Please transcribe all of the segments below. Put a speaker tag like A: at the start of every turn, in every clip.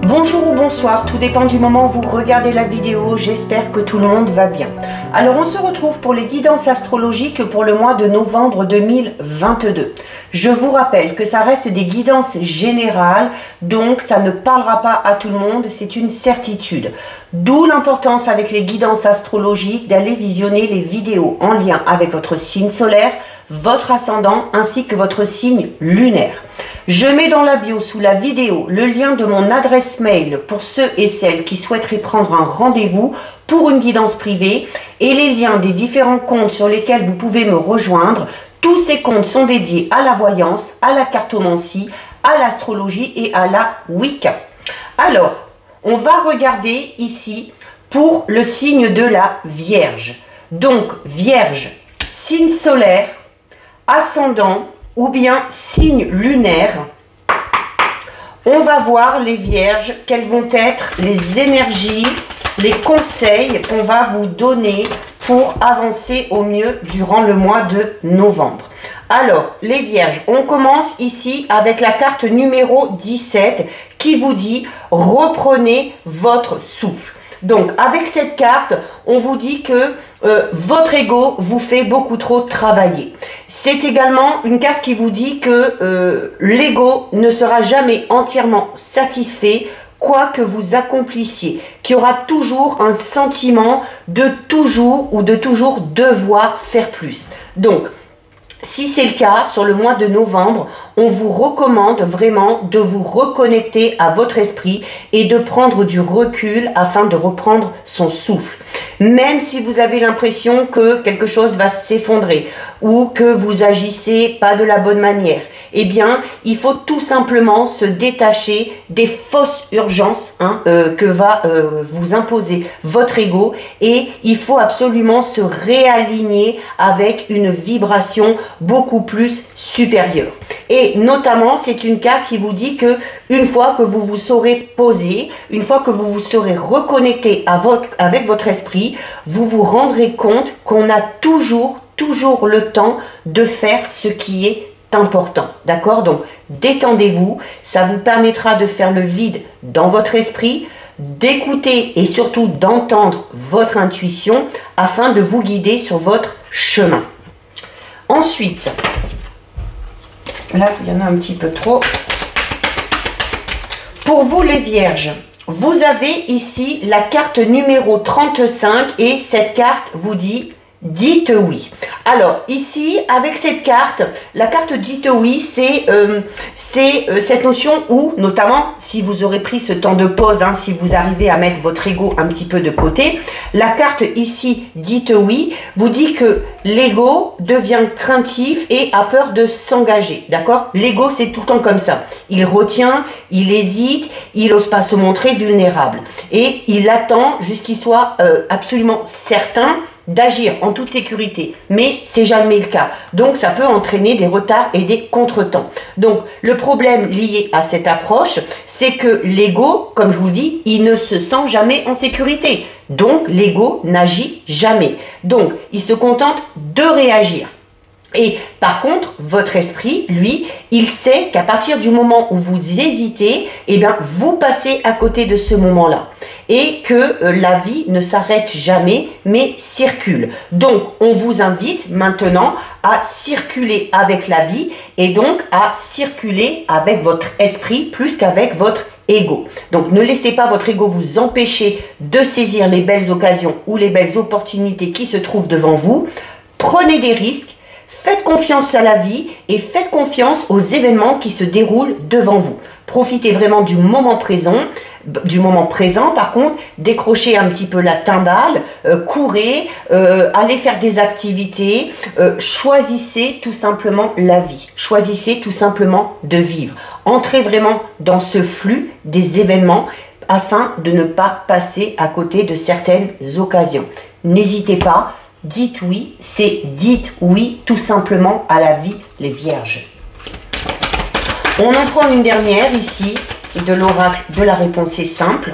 A: Bonjour ou bonsoir, tout dépend du moment où vous regardez la vidéo, j'espère que tout le monde va bien. Alors on se retrouve pour les guidances astrologiques pour le mois de novembre 2022. Je vous rappelle que ça reste des guidances générales, donc ça ne parlera pas à tout le monde, c'est une certitude. D'où l'importance avec les guidances astrologiques d'aller visionner les vidéos en lien avec votre signe solaire, votre ascendant ainsi que votre signe lunaire. Je mets dans la bio sous la vidéo le lien de mon adresse mail pour ceux et celles qui souhaiteraient prendre un rendez-vous pour une guidance privée et les liens des différents comptes sur lesquels vous pouvez me rejoindre. Tous ces comptes sont dédiés à la voyance, à la cartomancie, à l'astrologie et à la Wicca. Alors, on va regarder ici pour le signe de la Vierge. Donc, Vierge, signe solaire, ascendant, ou bien signe lunaire, on va voir les Vierges, quelles vont être les énergies, les conseils qu'on va vous donner pour avancer au mieux durant le mois de novembre. Alors, les Vierges, on commence ici avec la carte numéro 17 qui vous dit « Reprenez votre souffle ». Donc, avec cette carte, on vous dit que votre ego vous fait beaucoup trop travailler. C'est également une carte qui vous dit que l'ego ne sera jamais entièrement satisfait, quoi que vous accomplissiez, qu'il y aura toujours un sentiment de toujours ou de toujours devoir faire plus. Donc, si c'est le cas, sur le mois de novembre, on vous recommande vraiment de vous reconnecter à votre esprit et de prendre du recul afin de reprendre son souffle. Même si vous avez l'impression que quelque chose va s'effondrer ou que vous agissez pas de la bonne manière, eh bien, il faut tout simplement se détacher des fausses urgences que va vous imposer votre ego et il faut absolument se réaligner avec une vibration beaucoup plus supérieure. Et notamment, c'est une carte qui vous dit que une fois que vous vous saurez poser, une fois que vous vous serez reconnecté avec votre esprit, vous vous rendrez compte qu'on a toujours le temps de faire ce qui est important, d'accord? Donc, détendez-vous, ça vous permettra de faire le vide dans votre esprit, d'écouter et surtout d'entendre votre intuition afin de vous guider sur votre chemin. Ensuite, là, il y en a un petit peu trop. Pour vous les Vierges, vous avez ici la carte numéro 35 et cette carte vous dit « Dites oui ». Alors ici, avec cette carte, la carte « Dites oui », c'est cette notion où, notamment, si vous aurez pris ce temps de pause, si vous arrivez à mettre votre ego un petit peu de côté, la carte ici « Dites oui » vous dit que l'ego devient craintif et a peur de s'engager, d'accord? L'ego, c'est tout le temps comme ça. Il retient, il hésite, il n'ose pas se montrer vulnérable. Et il attend jusqu'il soit absolument certain d'agir en toute sécurité, mais c'est jamais le cas. Donc, ça peut entraîner des retards et des contretemps. Donc, le problème lié à cette approche, c'est que l'ego, comme je vous le dis, il ne se sent jamais en sécurité. Donc, l'ego n'agit jamais. Donc, il se contente de réagir. Et par contre, votre esprit, lui, il sait qu'à partir du moment où vous hésitez, eh bien, vous passez à côté de ce moment-là. Et que la vie ne s'arrête jamais, mais circule. Donc, on vous invite maintenant à circuler avec la vie et donc à circuler avec votre esprit plus qu'avec votre ego. Donc, ne laissez pas votre ego vous empêcher de saisir les belles occasions ou les belles opportunités qui se trouvent devant vous. Prenez des risques. Faites confiance à la vie et faites confiance aux événements qui se déroulent devant vous. Profitez vraiment du moment présent. Par contre, décrochez un petit peu la timbale, courez, allez faire des activités, choisissez tout simplement la vie. Choisissez tout simplement de vivre. Entrez vraiment dans ce flux des événements afin de ne pas passer à côté de certaines occasions. N'hésitez pas. Dites oui, c'est dites oui tout simplement à la vie, les Vierges. On en prend une dernière ici, de l'oracle de la réponse est simple.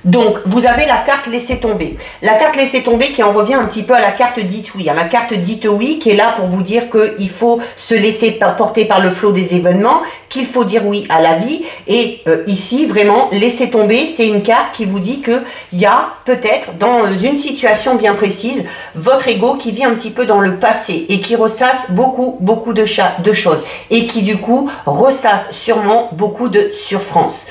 A: Donc, vous avez la carte laisser tomber. La carte laisser tomber qui en revient un petit peu à la carte dites oui. La carte dites oui qui est là pour vous dire qu'il faut se laisser porter par le flot des événements, qu'il faut dire oui à la vie. Et ici, vraiment, laisser tomber, c'est une carte qui vous dit qu'il y a peut-être dans une situation bien précise, votre ego qui vit un petit peu dans le passé et qui ressasse beaucoup de choses. Et qui du coup ressasse sûrement beaucoup de souffrance.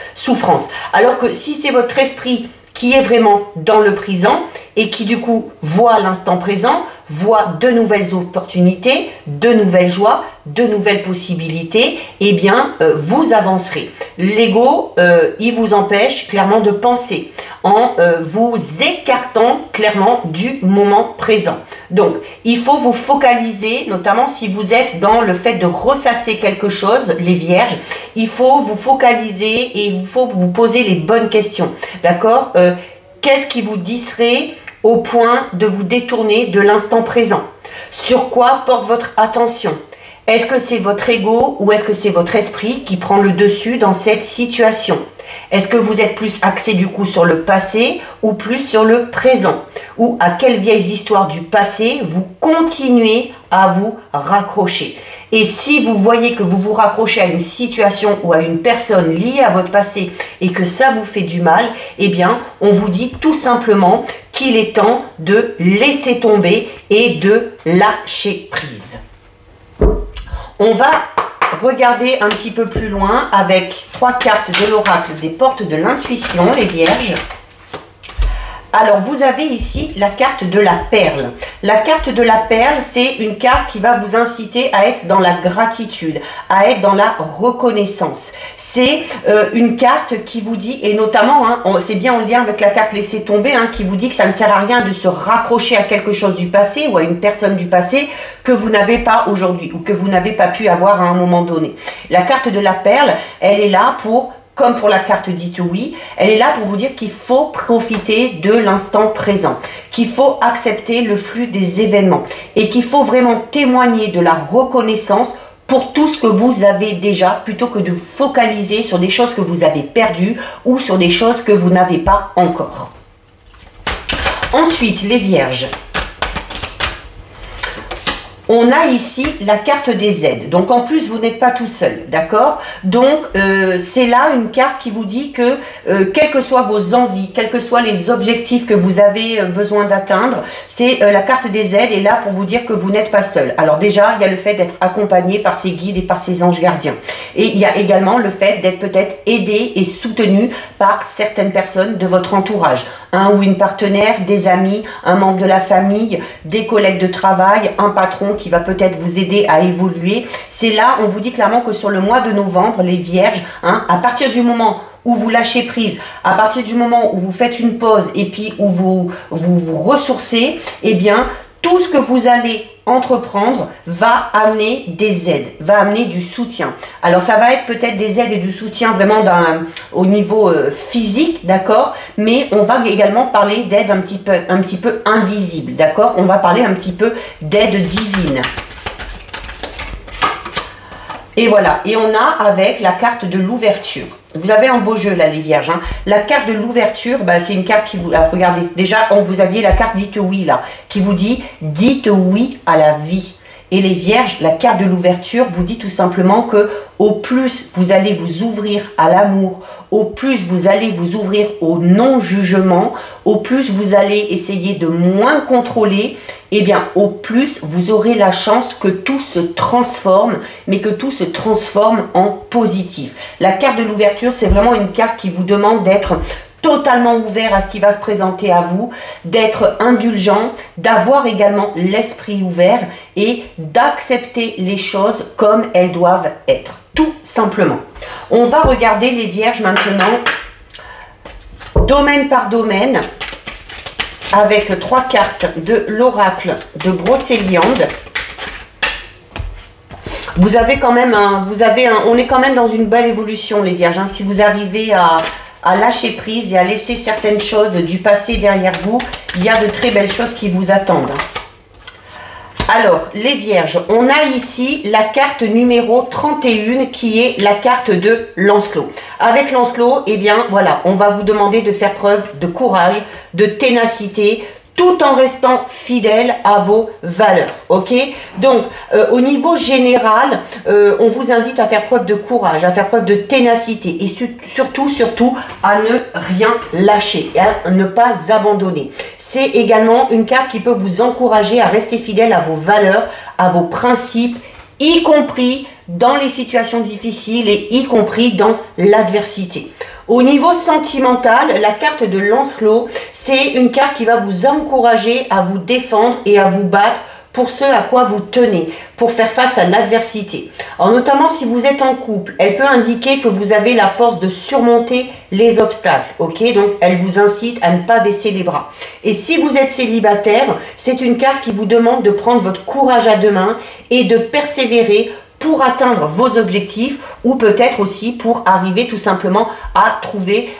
A: Alors que si c'est votre esprit qui est vraiment dans le présent et qui du coup voit l'instant présent, voit de nouvelles opportunités, de nouvelles joies, de nouvelles possibilités, eh bien vous avancerez. L'ego, il vous empêche clairement de penser en vous écartant clairement du moment présent. Donc, il faut vous focaliser, notamment si vous êtes dans le fait de ressasser quelque chose, les vierges, il faut vous focaliser et il faut vous poser les bonnes questions, d'accord? Qu'est-ce qui vous distrait au point de vous détourner de l'instant présent? Sur quoi porte votre attention? Est-ce que c'est votre ego ou est-ce que c'est votre esprit qui prend le dessus dans cette situation? Est-ce que vous êtes plus axé du coup sur le passé ou plus sur le présent? Ou à quelles vieilles histoires du passé vous continuez à vous raccrocher? Et si vous voyez que vous vous raccrochez à une situation ou à une personne liée à votre passé et que ça vous fait du mal, eh bien, on vous dit tout simplement qu'il est temps de laisser tomber et de lâcher prise. On va regarder un petit peu plus loin avec 3 cartes de l'oracle des portes de l'intuition, les vierges. Alors, vous avez ici la carte de la perle. La carte de la perle, c'est une carte qui va vous inciter à être dans la gratitude, à être dans la reconnaissance. C'est une carte qui vous dit, et notamment, c'est bien en lien avec la carte laisser tomber, qui vous dit que ça ne sert à rien de se raccrocher à quelque chose du passé ou à une personne du passé que vous n'avez pas aujourd'hui ou que vous n'avez pas pu avoir à un moment donné. La carte de la perle, elle est là pour... Comme pour la carte dites oui, elle est là pour vous dire qu'il faut profiter de l'instant présent, qu'il faut accepter le flux des événements et qu'il faut vraiment témoigner de la reconnaissance pour tout ce que vous avez déjà, plutôt que de vous focaliser sur des choses que vous avez perdues ou sur des choses que vous n'avez pas encore. Ensuite, les vierges. On a ici la carte des aides. Donc, en plus, vous n'êtes pas tout seul, d'accord? Donc, c'est là une carte qui vous dit que, quelles que soient vos envies, quels que soient les objectifs que vous avez besoin d'atteindre, c'est la carte des aides est là pour vous dire que vous n'êtes pas seul. Alors déjà, il y a le fait d'être accompagné par ses guides et par ses anges gardiens. Et il y a également le fait d'être peut-être aidé et soutenu par certaines personnes de votre entourage. Un ou une partenaire, des amis, un membre de la famille, des collègues de travail, un patron qui va peut-être vous aider à évoluer. C'est là, on vous dit clairement que sur le mois de novembre, les vierges, à partir du moment où vous lâchez prise, à partir du moment où vous faites une pause et puis où vous ressourcez, eh bien, tout ce que vous allez entreprendre va amener des aides, va amener du soutien. Alors ça va être peut-être des aides et du soutien vraiment au niveau physique, d'accord, mais on va également parler d'aide un petit peu invisible, d'accord. On va parler un petit peu d'aide divine. Et voilà, et on a avec la carte de l'ouverture. Vous avez un beau jeu là, les vierges. La carte de l'ouverture, c'est une carte qui vous... regardez, déjà, vous aviez la carte dites oui là, qui vous dit « dites oui à la vie ». Et les vierges, la carte de l'ouverture vous dit tout simplement que au plus vous allez vous ouvrir à l'amour, au plus vous allez vous ouvrir au non-jugement, au plus vous allez essayer de moins contrôler, eh bien au plus vous aurez la chance que tout se transforme, mais que tout se transforme en positif. La carte de l'ouverture, c'est vraiment une carte qui vous demande d'être totalement ouvert à ce qui va se présenter à vous, d'être indulgent, d'avoir également l'esprit ouvert et d'accepter les choses comme elles doivent être, tout simplement. On va regarder les vierges maintenant, domaine par domaine, avec 3 cartes de l'oracle de Brocéliande. Vous avez quand même on est quand même dans une belle évolution, les vierges. Si vous arrivez à lâcher prise et à laisser certaines choses du passé derrière vous, il y a de très belles choses qui vous attendent. Alors, les vierges, on a ici la carte numéro 31 qui est la carte de Lancelot. Avec Lancelot, eh bien, voilà, on va vous demander de faire preuve de courage, de ténacité, tout en restant fidèle à vos valeurs, ok? Donc, au niveau général, on vous invite à faire preuve de courage, à faire preuve de ténacité et surtout, à ne rien lâcher, à ne pas abandonner. C'est également une carte qui peut vous encourager à rester fidèle à vos valeurs, à vos principes, y compris dans les situations difficiles et y compris dans l'adversité. Au niveau sentimental, la carte de Lancelot, c'est une carte qui va vous encourager à vous défendre et à vous battre pour ce à quoi vous tenez, pour faire face à l'adversité. Alors notamment si vous êtes en couple, elle peut indiquer que vous avez la force de surmonter les obstacles, ok? Donc elle vous incite à ne pas baisser les bras. Et si vous êtes célibataire, c'est une carte qui vous demande de prendre votre courage à deux mains et de persévérer pour atteindre vos objectifs ou peut-être aussi pour arriver tout simplement à trouver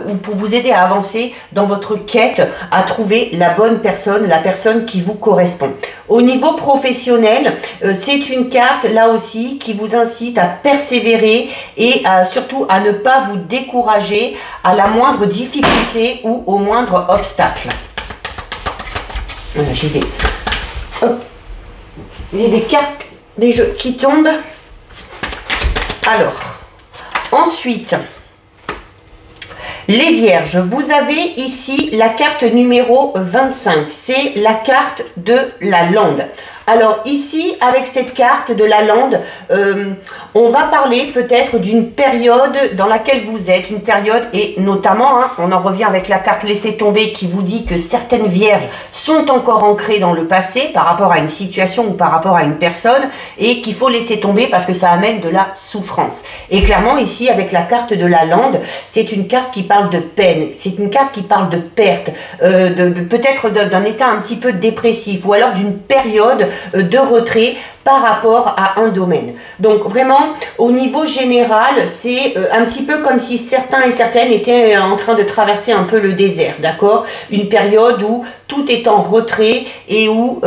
A: ou pour vous aider à avancer dans votre quête, à trouver la bonne personne, la personne qui vous correspond. Au niveau professionnel, c'est une carte là aussi qui vous incite à persévérer et surtout à ne pas vous décourager à la moindre difficulté ou au moindre obstacle. Voilà, j'ai des cartes, des jeux qui tombent. Alors, ensuite, les vierges, vous avez ici la carte numéro 25. C'est la carte de la lande. Alors ici, avec cette carte de la lande, on va parler peut-être d'une période dans laquelle vous êtes, une période et notamment, on en revient avec la carte laisser tomber qui vous dit que certaines vierges sont encore ancrées dans le passé par rapport à une situation ou par rapport à une personne et qu'il faut laisser tomber parce que ça amène de la souffrance. Et clairement ici, avec la carte de la lande, c'est une carte qui parle de peine, c'est une carte qui parle de perte, peut-être d'un état un petit peu dépressif ou alors d'une période de retrait par rapport à un domaine. Donc vraiment, au niveau général, c'est un petit peu comme si certains et certaines étaient en train de traverser un peu le désert, d'accord? Une période où tout est en retrait et où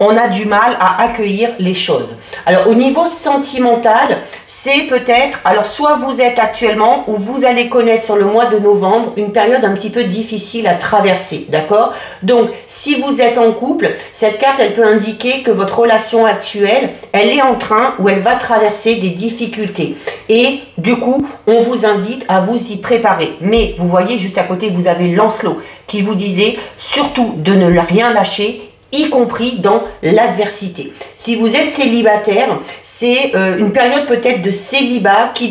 A: on a du mal à accueillir les choses. Alors au niveau sentimental, c'est peut-être, alors soit vous êtes actuellement ou vous allez connaître sur le mois de novembre une période un petit peu difficile à traverser, d'accord? Donc si vous êtes en couple, cette carte elle peut indiquer que votre relation actuelle, elle est en train ou elle va traverser des difficultés. Et du coup, on vous invite à vous y préparer. Mais vous voyez juste à côté, vous avez Lancelot qui vous disait surtout de ne rien lâcher, y compris dans l'adversité. Si vous êtes célibataire, c'est une période peut-être de célibat qui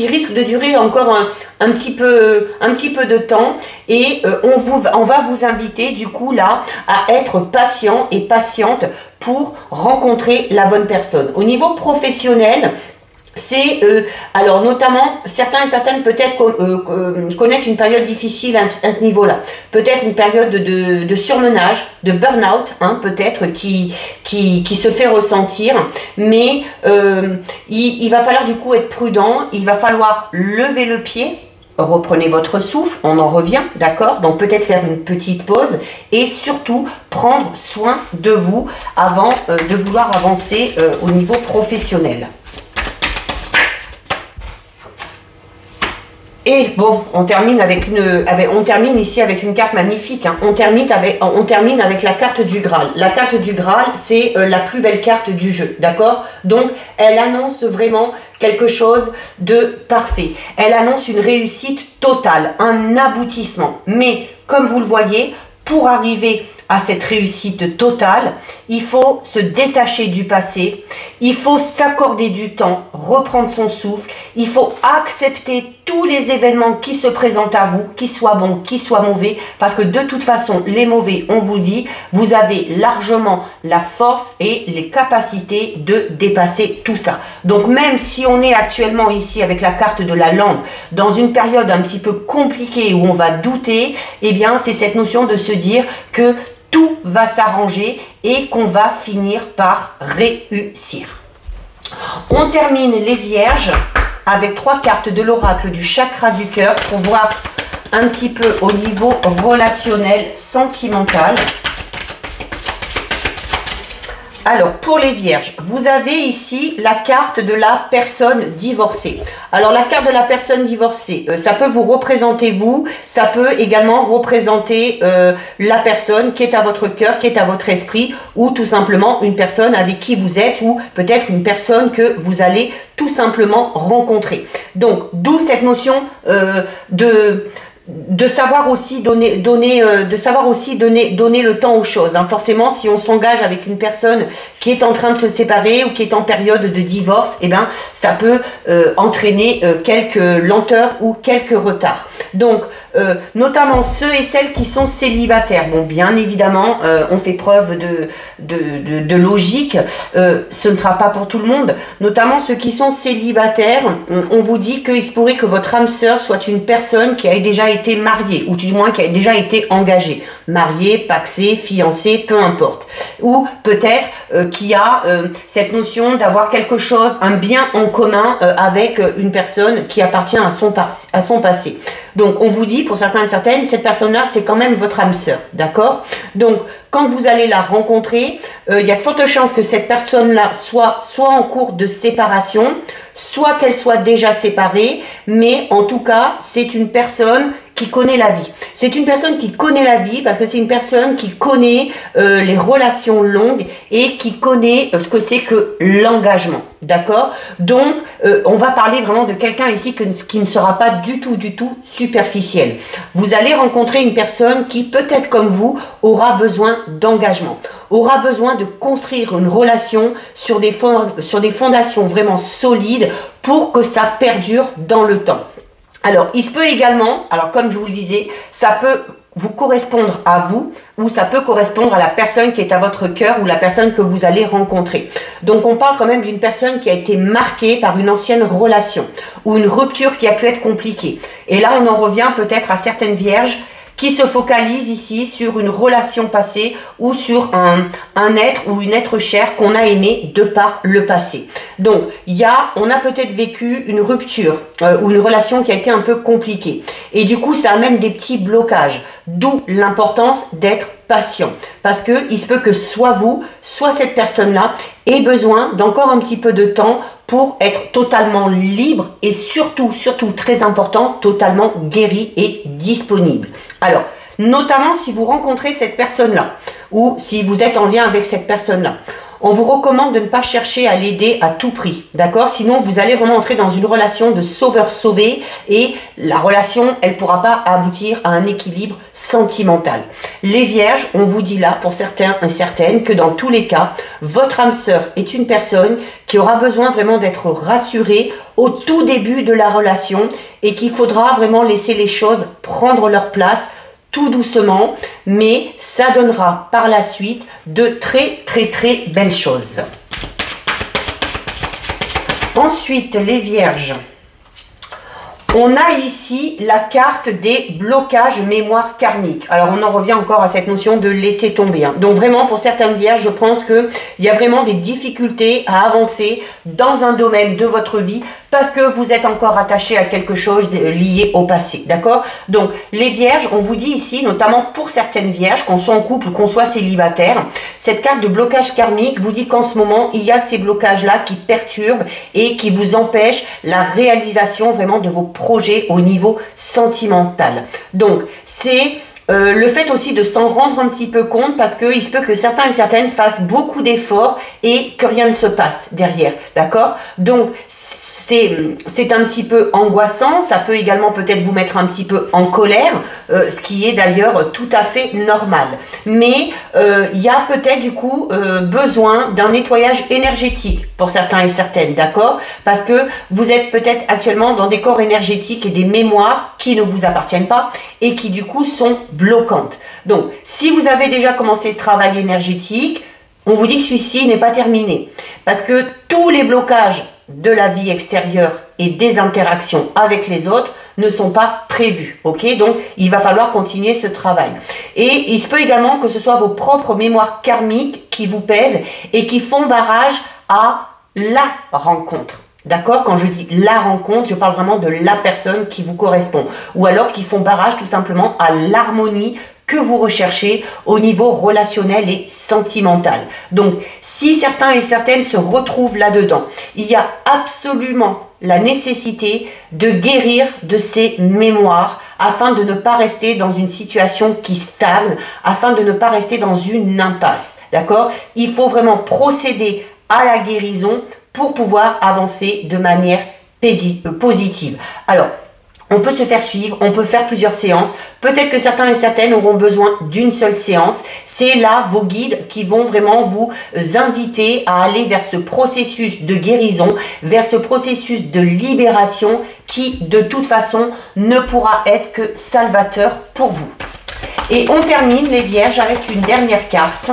A: risque de durer encore un petit peu de temps et on va vous inviter du coup là à être patient et patiente pour rencontrer la bonne personne. Au niveau professionnel, c'est, alors notamment, certains et certaines peut-être connaître une période difficile à ce niveau-là. Peut-être une période de surmenage, de burn-out, peut-être qui se fait ressentir. Mais il va falloir du coup être prudent, il va falloir lever le pied. Reprenez votre souffle, on en revient, d'accord? Donc peut-être faire une petite pause et surtout prendre soin de vous avant de vouloir avancer au niveau professionnel. Et bon, on termine ici avec une carte magnifique. On termine avec la carte du Graal. La carte du Graal, c'est la plus belle carte du jeu, d'accord? Donc, elle annonce vraiment quelque chose de parfait. Elle annonce une réussite totale, un aboutissement. Mais, comme vous le voyez, pour arriver à cette réussite totale, il faut se détacher du passé, il faut s'accorder du temps, reprendre son souffle, il faut accepter tous les événements qui se présentent à vous, qu'ils soient bons, qu'ils soient mauvais, parce que de toute façon, les mauvais, on vous le dit, vous avez largement la force et les capacités de dépasser tout ça. Donc même si on est actuellement ici avec la carte de la lande, dans une période un petit peu compliquée où on va douter, eh bien c'est cette notion de se dire que tout va s'arranger et qu'on va finir par réussir. On termine les vierges avec 3 cartes de l'oracle du chakra du cœur pour voir un petit peu au niveau relationnel, sentimental. Alors, pour les vierges, vous avez ici la carte de la personne divorcée. Alors, la carte de la personne divorcée, ça peut vous représenter vous, ça peut également représenter la personne qui est à votre cœur, qui est à votre esprit, ou tout simplement une personne avec qui vous êtes, ou peut-être une personne que vous allez tout simplement rencontrer. Donc, d'où cette notion de savoir aussi donner le temps aux choses. Hein. Forcément, si on s'engage avec une personne qui est en train de se séparer ou qui est en période de divorce, eh ben, ça peut entraîner quelques lenteurs ou quelques retards. Donc, notamment ceux et celles qui sont célibataires. Bon, bien évidemment, on fait preuve de logique. Ce ne sera pas pour tout le monde. Notamment ceux qui sont célibataires, on vous dit qu'il se pourrait que votre âme sœur soit une personne qui a déjà été mariée, ou du moins qui a déjà été engagée. Mariée, paxée, fiancée, peu importe. Ou peut-être qui a cette notion d'avoir quelque chose, un bien en commun avec une personne qui appartient à son passé. Donc, on vous dit, pour certains et certaines, cette personne-là, c'est quand même votre âme sœur, d'accord? Donc, quand vous allez la rencontrer, il y a de fortes chances que cette personne-là soit en cours de séparation, soit qu'elle soit déjà séparée, mais en tout cas, c'est une personne qui connaît la vie. C'est une personne qui connaît la vie parce que c'est une personne qui connaît les relations longues et qui connaît ce que c'est que l'engagement. D'accord? Donc, on va parler vraiment de quelqu'un ici qui ne sera pas du tout superficiel. Vous allez rencontrer une personne qui, peut-être comme vous, aura besoin d'engagement, aura besoin de construire une relation sur des fondations vraiment solides pour que ça perdure dans le temps. Alors, il se peut également, alors comme je vous le disais, ça peut vous correspondre à vous ou ça peut correspondre à la personne qui est à votre cœur ou la personne que vous allez rencontrer. Donc, on parle quand même d'une personne qui a été marquée par une ancienne relation ou une rupture qui a pu être compliquée. Et là, on en revient peut-être à certaines vierges qui se focalise ici sur une relation passée ou sur un être ou une être chère qu'on a aimé de par le passé. Donc, on a peut-être vécu une rupture ou une relation qui a été un peu compliquée. Et du coup, ça amène des petits blocages. D'où l'importance d'être patient. Parce qu'il se peut que soit vous, soit cette personne-là ait besoin d'encore un petit peu de temps pour être totalement libre et surtout très important, totalement guéri et disponible. Alors, notamment si vous rencontrez cette personne-là ou si vous êtes en lien avec cette personne-là, on vous recommande de ne pas chercher à l'aider à tout prix, d'accord? Sinon, vous allez vraiment entrer dans une relation de sauveur-sauvé et la relation, elle ne pourra pas aboutir à un équilibre sentimental. Les vierges, on vous dit là, pour certains et certaines, que dans tous les cas, votre âme sœur est une personne qui aura besoin vraiment d'être rassurée au tout début de la relation et qu'il faudra vraiment laisser les choses prendre leur place tout doucement, mais ça donnera par la suite de très belles choses. Ensuite, les vierges. On a ici la carte des blocages mémoire karmique. Alors, on en revient encore à cette notion de laisser tomber. Hein. Donc, vraiment, pour certaines vierges, je pense qu'il y a vraiment des difficultés à avancer dans un domaine de votre vie parce que vous êtes encore attaché à quelque chose lié au passé. D'accord? Donc, les vierges, on vous dit ici, notamment pour certaines vierges, qu'on soit en couple ou qu'on soit célibataire, cette carte de blocage karmique vous dit qu'en ce moment, il y a ces blocages-là qui perturbent et qui vous empêchent la réalisation vraiment de vos projets au niveau sentimental. Donc, c'est le fait aussi de s'en rendre un petit peu compte parce qu'il se peut que certains et certaines fassent beaucoup d'efforts et que rien ne se passe derrière. D'accord? Donc, c'est un petit peu angoissant, ça peut également peut-être vous mettre un petit peu en colère, ce qui est d'ailleurs tout à fait normal. Mais il y a peut-être du coup besoin d'un nettoyage énergétique pour certains et certaines, d'accord? Parce que vous êtes peut-être actuellement dans des corps énergétiques et des mémoires qui ne vous appartiennent pas et qui du coup sont bloquantes. Donc, si vous avez déjà commencé ce travail énergétique, on vous dit que celui-ci n'est pas terminé. Parce que tous les blocages de la vie extérieure et des interactions avec les autres ne sont pas prévus, ok? Donc, il va falloir continuer ce travail. Et il se peut également que ce soit vos propres mémoires karmiques qui vous pèsent et qui font barrage à la rencontre. D'accord? Quand je dis la rencontre, je parle vraiment de la personne qui vous correspond. Ou alors qui font barrage tout simplement à l'harmonie que vous recherchez au niveau relationnel et sentimental. Donc, si certains et certaines se retrouvent là-dedans, il y a absolument la nécessité de guérir de ces mémoires afin de ne pas rester dans une situation qui stagne, afin de ne pas rester dans une impasse. D'accord? Il faut vraiment procéder à la guérison pour pouvoir avancer de manière positive. Alors, on peut se faire suivre, on peut faire plusieurs séances. Peut-être que certains et certaines auront besoin d'une seule séance. C'est là vos guides qui vont vraiment vous inviter à aller vers ce processus de guérison, vers ce processus de libération qui, de toute façon, ne pourra être que salvateur pour vous. Et on termine les Vierges avec une dernière carte.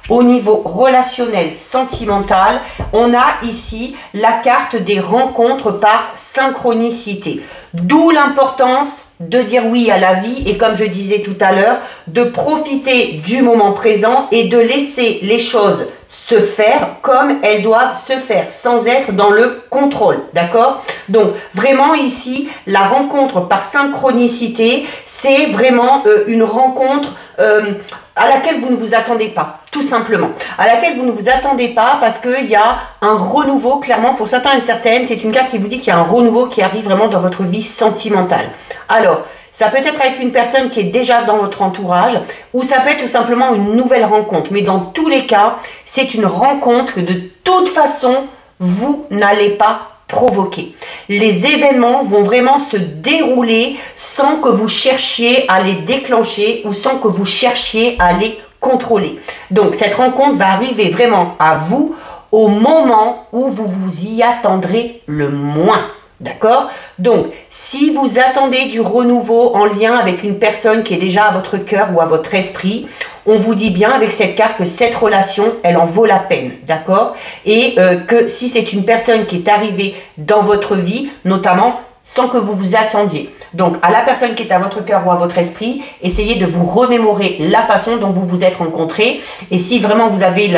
A: Au niveau relationnel, sentimental, on a ici la carte des rencontres par synchronicité. D'où l'importance de dire oui à la vie et, comme je disais tout à l'heure, de profiter du moment présent et de laisser les choses se faire comme elles doivent se faire, sans être dans le contrôle, d'accord? Donc, vraiment ici, la rencontre par synchronicité, c'est vraiment une rencontre à laquelle vous ne vous attendez pas, tout simplement. À laquelle vous ne vous attendez pas parce qu'il y a un renouveau, clairement, pour certains et certaines, c'est une carte qui vous dit qu'il y a un renouveau qui arrive vraiment dans votre vie sentimentale. Alors, ça peut être avec une personne qui est déjà dans votre entourage ou ça peut être tout simplement une nouvelle rencontre. Mais dans tous les cas, c'est une rencontre que de toute façon, vous n'allez pas provoquer. Les événements vont vraiment se dérouler sans que vous cherchiez à les déclencher ou sans que vous cherchiez à les contrôler. Donc, cette rencontre va arriver vraiment à vous au moment où vous vous y attendrez le moins. D'accord? Donc, si vous attendez du renouveau en lien avec une personne qui est déjà à votre cœur ou à votre esprit, on vous dit bien avec cette carte que cette relation, elle en vaut la peine. D'accord? Et que si c'est une personne qui est arrivée dans votre vie, notamment sans que vous vous attendiez. Donc, à la personne qui est à votre cœur ou à votre esprit, essayez de vous remémorer la façon dont vous vous êtes rencontrés. Et si vraiment vous avez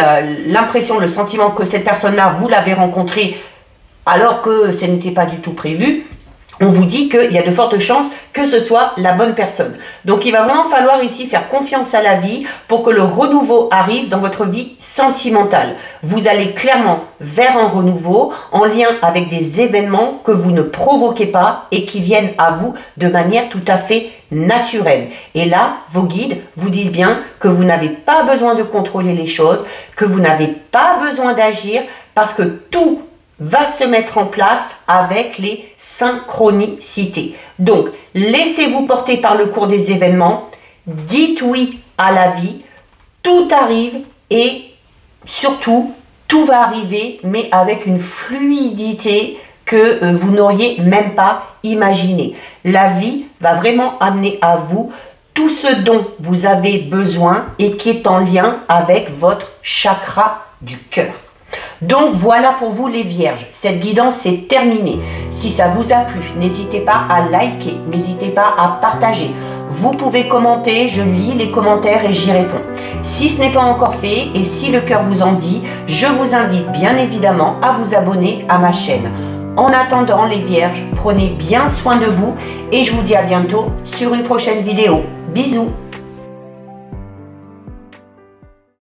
A: l'impression, le sentiment que cette personne-là, vous l'avez rencontrée alors que ce n'était pas du tout prévu, on vous dit qu'il y a de fortes chances que ce soit la bonne personne. Donc, il va vraiment falloir ici faire confiance à la vie pour que le renouveau arrive dans votre vie sentimentale. Vous allez clairement vers un renouveau en lien avec des événements que vous ne provoquez pas et qui viennent à vous de manière tout à fait naturelle. Et là, vos guides vous disent bien que vous n'avez pas besoin de contrôler les choses, que vous n'avez pas besoin d'agir parce que tout va se mettre en place avec les synchronicités. Donc, laissez-vous porter par le cours des événements, dites oui à la vie, tout arrive et surtout, tout va arriver, mais avec une fluidité que vous n'auriez même pas imaginé. La vie va vraiment amener à vous tout ce dont vous avez besoin et qui est en lien avec votre chakra du cœur. Donc voilà pour vous les Vierges, cette guidance est terminée. Si ça vous a plu, n'hésitez pas à liker, n'hésitez pas à partager. Vous pouvez commenter, je lis les commentaires et j'y réponds. Si ce n'est pas encore fait et si le cœur vous en dit, je vous invite bien évidemment à vous abonner à ma chaîne. En attendant les Vierges, prenez bien soin de vous et je vous dis à bientôt sur une prochaine vidéo. Bisous!